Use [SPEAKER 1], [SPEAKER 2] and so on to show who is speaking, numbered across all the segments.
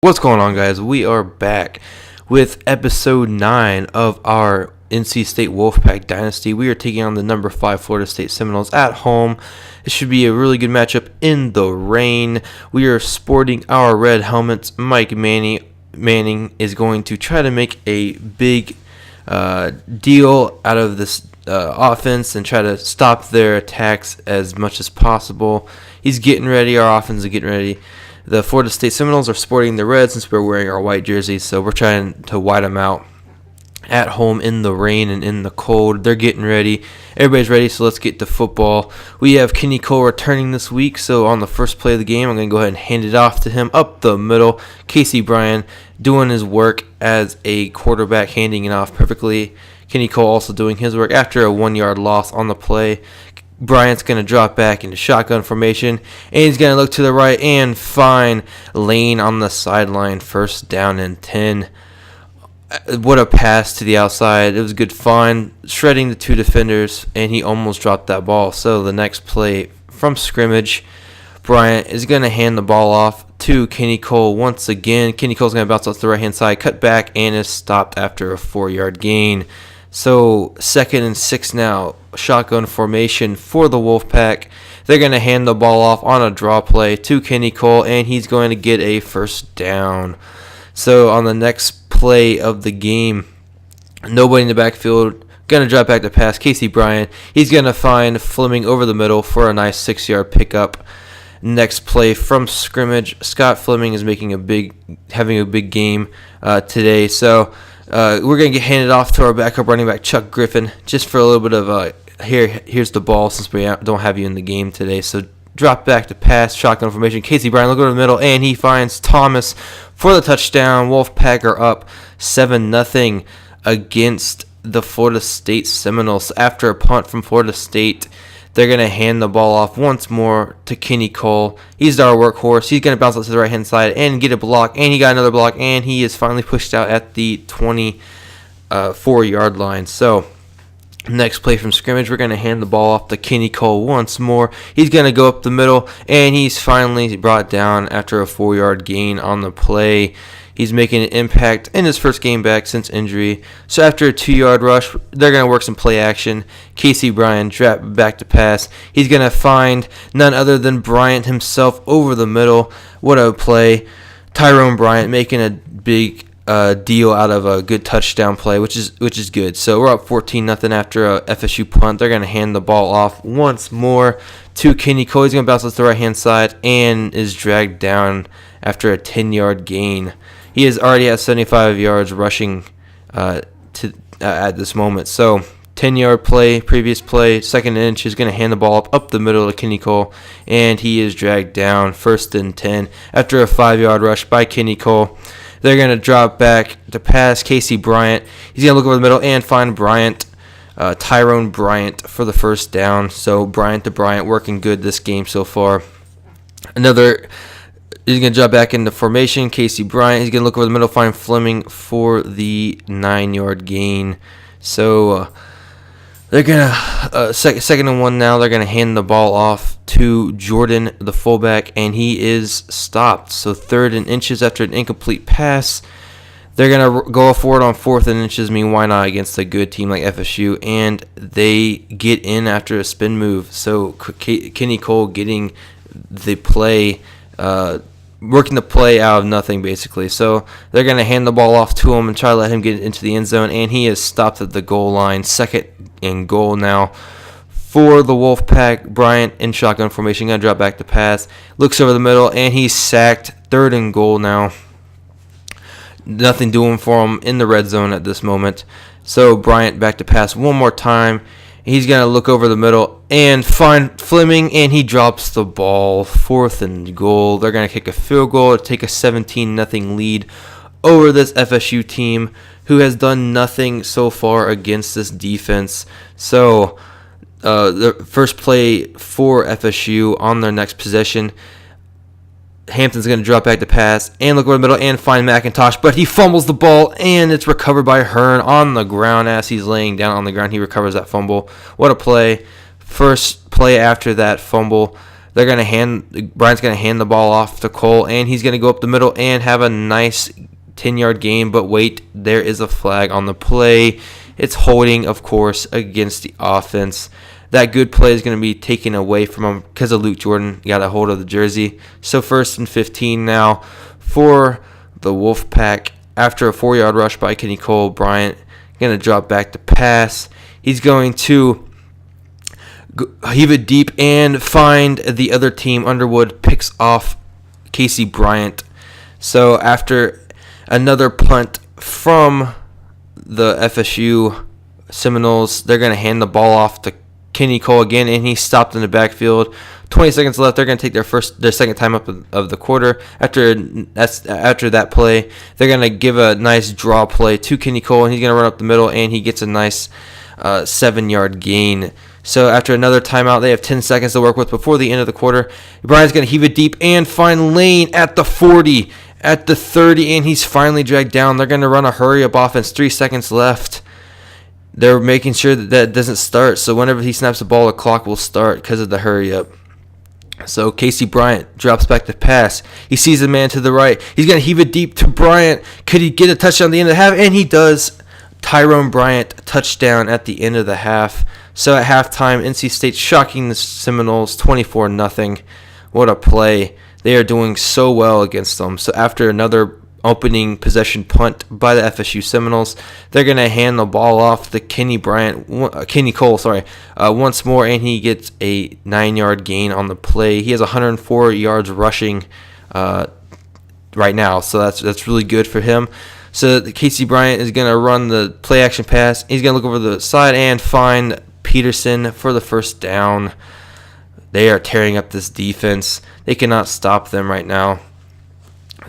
[SPEAKER 1] What's going on, guys? We are back with episode 9 of our NC State Wolfpack Dynasty. We are taking on the number 5 Florida State Seminoles at home. It should be a really good matchup in the rain. We are sporting our red helmets. Mike Manning is going to try to make a big deal out of this offense and try to stop their attacks as much as possible. He's getting ready. Our offense is getting ready. The Florida State Seminoles are sporting the red since we're wearing our white jerseys, so we're trying to white them out at home in the rain and in the cold. They're getting ready. Everybody's ready, so let's get to football. We have Kenny Cole returning this week, so on the first play of the game, I'm going to go ahead and hand it off to him up the middle. Casey Bryan doing his work as a quarterback, handing it off perfectly. Kenny Cole also doing his work after a 1-yard loss on the play. Bryant's going to drop back into shotgun formation, and he's going to look to the right and find Lane on the sideline. First down and 10. What a pass to the outside. It was a good find, shredding the two defenders, and he almost dropped that ball. So the next play from scrimmage, Bryant is going to hand the ball off to Kenny Cole once again. Kenny Cole's going to bounce off the right-hand side, cut back, and is stopped after a 4-yard gain. So 2nd and 6 now, shotgun formation for the Wolfpack. They're going to hand the ball off on a draw play to Kenny Cole, and he's going to get a first down. So on the next play of the game, nobody in the backfield, going to drop back to pass Casey Bryan. He's going to find Fleming over the middle for a nice 6-yard pickup. Next play from scrimmage, Scott Fleming is having a big game today. So we're going to get handed off to our backup running back, Chuck Griffin, just for a little bit of here's the ball since we don't have you in the game today. So drop back to pass, shotgun formation. Casey Bryan, look over the middle, and he finds Thomas for the touchdown. Wolfpack are up 7-0 against the Florida State Seminoles. After a punt from Florida State, they're going to hand the ball off once more to Kenny Cole. He's our workhorse. He's going to bounce out to the right-hand side and get a block, and he got another block, and he is finally pushed out at the 24-yard line. So next play from scrimmage, we're going to hand the ball off to Kenny Cole once more. He's going to go up the middle, and he's finally brought down after a 4-yard gain on the play. He's making an impact in his first game back since injury. So after a 2-yard rush, they're going to work some play action. Casey Bryan drop back to pass. He's going to find none other than Bryant himself over the middle. What a play. Tyrone Bryant making a big deal out of a good touchdown play, which is good. So we're up 14-0 after a FSU punt. They're going to hand the ball off once more to Kenny Cole. He's going to bounce off the right-hand side and is dragged down after a 10-yard gain. He is already at 75 yards rushing at this moment. So 10-yard play, previous play, 2nd and inch, is going to hand the ball up the middle to Kenny Cole, and he is dragged down 1st and 10 after a 5-yard rush by Kenny Cole. They're going to drop back to pass Casey Bryant. He's going to look over the middle and find Tyrone Bryant for the first down. So Bryant to Bryant working good this game so far. He's going to drop back into formation. Casey Bryant, he's going to look over the middle, find Fleming for the 9-yard gain. So they're going to, 2nd and 1 now, they're going to hand the ball off to Jordan, the fullback, and he is stopped. So 3rd and inches after an incomplete pass. They're going to go forward on 4th and inches. I mean, why not against a good team like FSU? And they get in after a spin move. So Kenny Cole getting the play, working the play out of nothing, basically. So they're going to hand the ball off to him and try to let him get into the end zone, and he is stopped at the goal line. 2nd and goal now for the Wolfpack. Bryant in shotgun formation, going to drop back to pass. Looks over the middle, and he's sacked. 3rd and goal now. Nothing doing for him in the red zone at this moment. So Bryant back to pass one more time. He's going to look over the middle and find Fleming, and he drops the ball. 4th and goal. They're going to kick a field goal to take a 17-0 lead over this FSU team who has done nothing so far against this defense. So the first play for FSU on their next possession, Hampton's going to drop back to pass and look over the middle and find McIntosh, but he fumbles the ball, and it's recovered by Hearn on the ground. As he's laying down on the ground, he recovers that fumble. What a play. First play after that fumble. Bryant's going to hand the ball off to Cole, and he's going to go up the middle and have a nice 10-yard gain. But wait, there is a flag on the play. It's holding, of course, against the offense. That good play is going to be taken away from him because of Luke Jordan got a hold of the jersey. So 1st and 15 now for the Wolfpack. After a 4-yard rush by Kenny Cole, Bryant going to drop back to pass. He's going to heave it deep and find the other team. Underwood picks off Casey Bryant. So after another punt from the FSU Seminoles, they're going to hand the ball off to Kenny Cole again, and he's stopped in the backfield. 20 seconds left. They're going to take their second time up of the quarter. After that play, they're going to give a nice draw play to Kenny Cole, and he's going to run up the middle, and he gets a nice 7-yard gain. So after another timeout, they have 10 seconds to work with before the end of the quarter. Bryant's going to heave it deep and find Lane at the 40, at the 30, and he's finally dragged down. They're going to run a hurry-up offense. 3 seconds left. They're making sure that doesn't start, so whenever he snaps the ball, the clock will start because of the hurry-up. So Casey Bryant drops back to pass. He sees the man to the right. He's going to heave it deep to Bryant. Could he get a touchdown at the end of the half? And he does. Tyrone Bryant, touchdown at the end of the half. So at halftime, NC State shocking the Seminoles 24-0. What a play. They are doing so well against them. So after another opening possession punt by the FSU Seminoles, they're going to hand the ball off to Kenny Cole, once more, and he gets a 9-yard gain on the play. He has 104 yards rushing right now, so that's really good for him. So Casey Bryant is going to run the play action pass. He's going to look over the side and find Peterson for the first down. They are tearing up this defense. They cannot stop them right now.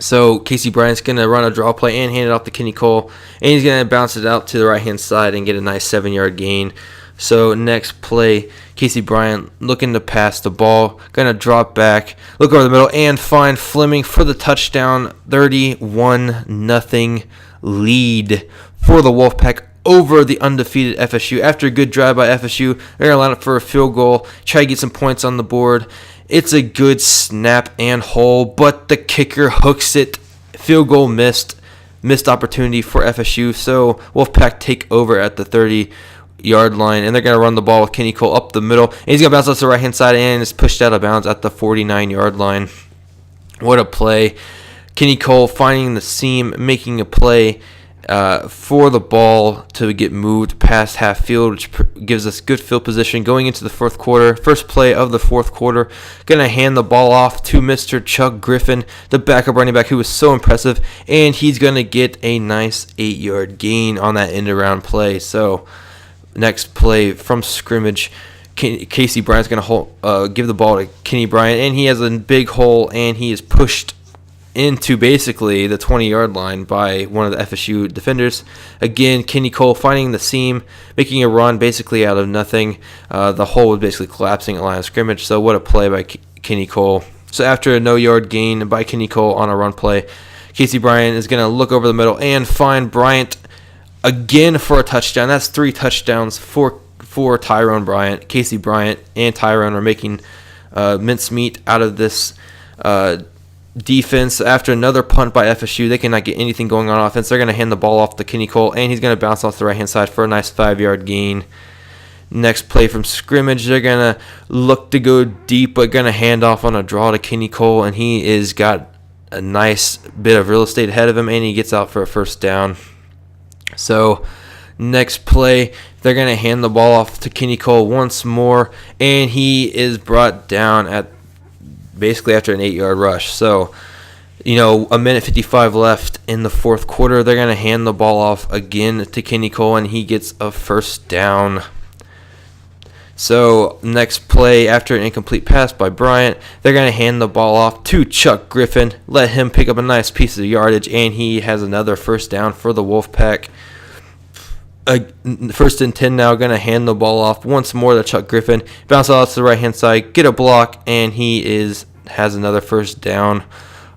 [SPEAKER 1] So Casey Bryant's going to run a draw play and hand it off to Kenny Cole, and he's going to bounce it out to the right-hand side and get a nice 7-yard gain. So next play, Casey Bryant looking to pass the ball, going to drop back, look over the middle, and find Fleming for the touchdown. 31-0 lead for the Wolfpack over the undefeated FSU. After a good drive by FSU, they're going to line up for a field goal, try to get some points on the board. It's a good snap and hole, but the kicker hooks it. Field goal missed opportunity for FSU. So Wolfpack take over at the 30-yard line, and they're going to run the ball with Kenny Cole up the middle. And he's going to bounce out to the right-hand side and is pushed out of bounds at the 49-yard line. What a play. Kenny Cole finding the seam, making a play for the ball to get moved past half field, which gives us good field position going into the fourth quarter. First play of the fourth quarter, going to hand the ball off to Mr. Chuck Griffin, the backup running back who was so impressive, and he's going to get a nice 8-yard gain on that end-around play. So next play from scrimmage, Casey Bryant's going to give the ball to Kenny Bryant, and he has a big hole, and he is pushed into basically the 20-yard line by one of the FSU defenders. Again, Kenny Cole finding the seam, making a run basically out of nothing. The hole was basically collapsing at line of scrimmage, so what a play by Kenny Cole. So after a no-yard gain by Kenny Cole on a run play, Casey Bryant is going to look over the middle and find Bryant again for a touchdown. That's 3 touchdowns for Tyrone Bryant. Casey Bryant and Tyrone are making mincemeat out of this defense. After another punt by FSU, they cannot get anything going on offense. They're going to hand the ball off to Kenny Cole, and he's going to bounce off the right-hand side for a nice 5-yard gain. Next play from scrimmage, they're going to look to go deep, but going to hand off on a draw to Kenny Cole, and he is got a nice bit of real estate ahead of him, and he gets out for a first down. So next play, they're going to hand the ball off to Kenny Cole once more, and he is brought down at basically after an 8-yard rush. So, a minute 55 left in the fourth quarter. They're going to hand the ball off again to Kenny Cole, and he gets a first down. So, next play, after an incomplete pass by Bryant, they're going to hand the ball off to Chuck Griffin, let him pick up a nice piece of yardage, and he has another first down for the Wolfpack. First and 10 now, going to hand the ball off once more to Chuck Griffin. Bounce out to the right-hand side, get a block, and he has another first down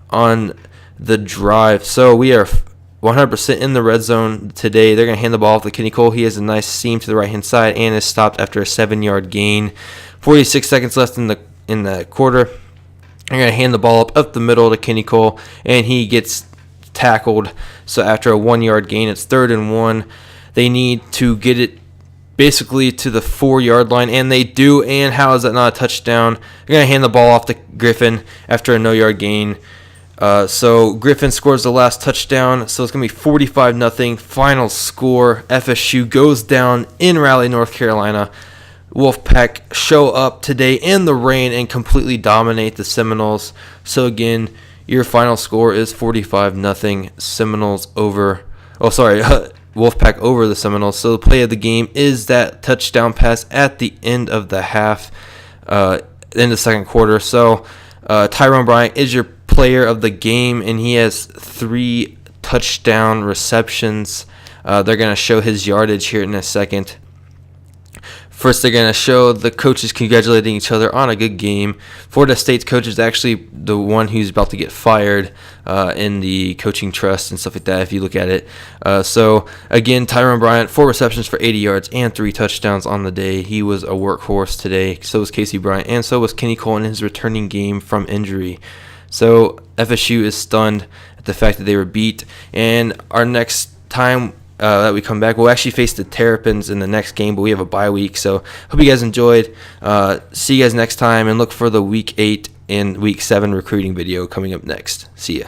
[SPEAKER 1] on the drive. So we are 100% in the red zone today. They're going to hand the ball off to Kenny Cole. He has a nice seam to the right-hand side and is stopped after a 7-yard gain. 46 seconds left in in the quarter. They're going to hand the ball up the middle to Kenny Cole, and he gets tackled. So after a 1-yard gain, it's 3rd and 1. They need to get it basically to the 4-yard line, and they do. And how is that not a touchdown? They're going to hand the ball off to Griffin after a no-yard gain. So Griffin scores the last touchdown. So it's going to be 45-0 final score. FSU goes down in Raleigh, North Carolina. Wolfpack show up today in the rain and completely dominate the Seminoles. So again, your final score is 45-0 Seminoles over. Wolfpack over the Seminoles. So the play of the game is that touchdown pass at the end of the half, in the second quarter. So Tyrone Bryant is your player of the game, and he has 3 touchdown receptions. They're going to show his yardage here in a second. First, they're going to show the coaches congratulating each other on a good game. Florida State's coach is actually the one who's about to get fired in the coaching trust and stuff like that, if you look at it. So, again, Tyrone Bryant, 4 receptions for 80 yards and 3 touchdowns on the day. He was a workhorse today. So was Casey Bryant, and so was Kenny Cole in his returning game from injury. So, FSU is stunned at the fact that they were beat. And our next time that we come back, we'll actually face the Terrapins in the next game, but we have a bye week. So hope you guys enjoyed. See you guys next time, and look for the Week 8 and Week 7 recruiting video coming up next. See ya.